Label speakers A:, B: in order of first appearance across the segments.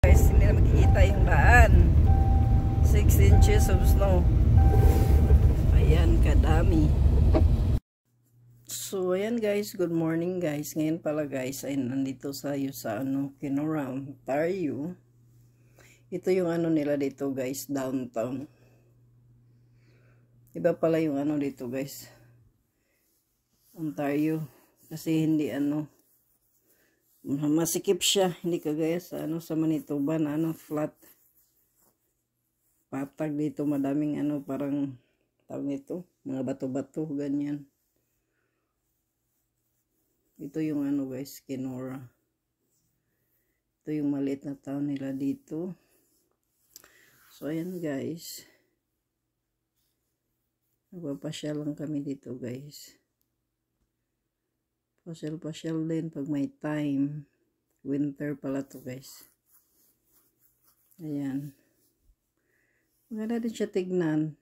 A: Guys, hindi na makikita yung daan. 6 inches of snow. Ayan, kadami. So, ayan guys, good morning guys. Ngayon pala guys, ay nandito tayo sa Kenora, Ontario. Ito yung nila dito guys, downtown. Iba pala yung dito guys, Ontario. Kasi hindi masikip siya, hindi kagaya sa sa Manitoba na flat. Patag dito, madaming parang tawag nito, mga bato-bato ganyan. Ito yung guys, Kenora. Ito yung maliit na town nila dito. So ayan guys, nagpapasyal lang kami dito guys. Pasyal-pasyal din pag may time. Winter pala to guys. Ayan. Maganda din siya tignan.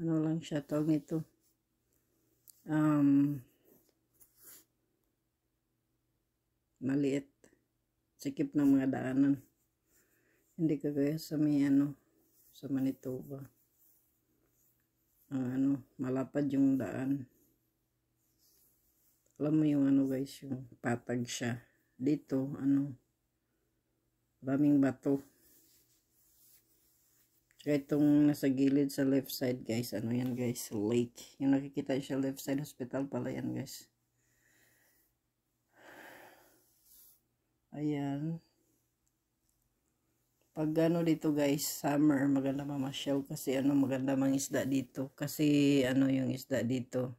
A: Ano lang siya, tawag nito. Maliit. Sikip ng mga daanan. Hindi kagaya sa may sa Manitoba. Malapad yung daan. Alam mo yung guys, yung patag siya. Dito, maraming bato. Tsaka itong nasa gilid sa left side guys, yan guys, lake. Yung nakikita siya left side, hospital pala yan guys. Ayan. Pag dito guys, summer, maganda mamasyal kasi maganda mang isda dito. Kasi yung isda dito,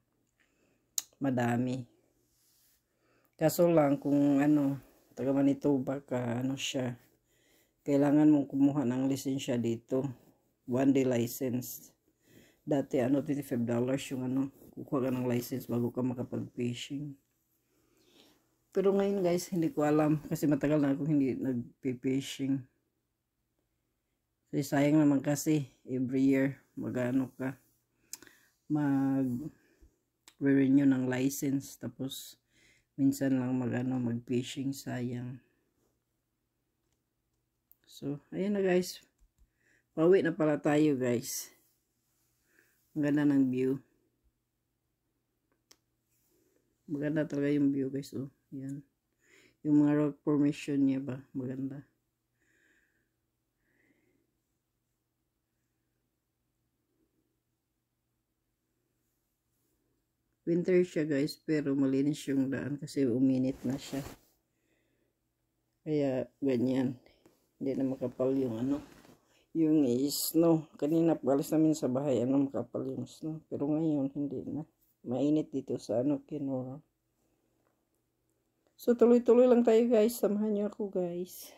A: madami. Kaso lang kung taga Manitoba ka, siya, kailangan mong kumuha ng lisensya dito. 1 day license. Dati $25 yung kukuha ka ng license bago ka makapag-fishing. Pero ngayon guys, hindi ko alam kasi matagal na akong hindi nag-fishing. Kasi sayang naman kasi every year mag-renew ng license, tapos minsan lang mag-fishing, sayang. So ayan na guys, pauwi na pala tayo guys. Ang ganda ng view, maganda talaga yung view guys. Yan yung mga rock formation niya ba, maganda. Winter siya guys, pero malinis yung daan kasi uminit na siya. Kaya ganyan. Hindi na makapal yung yung snow. Kanina palis namin sa bahay, makapal yung snow. Pero ngayon hindi na. Mainit dito sa Kenora. So tuloy-tuloy lang tayo guys. Samahan niyo ako guys.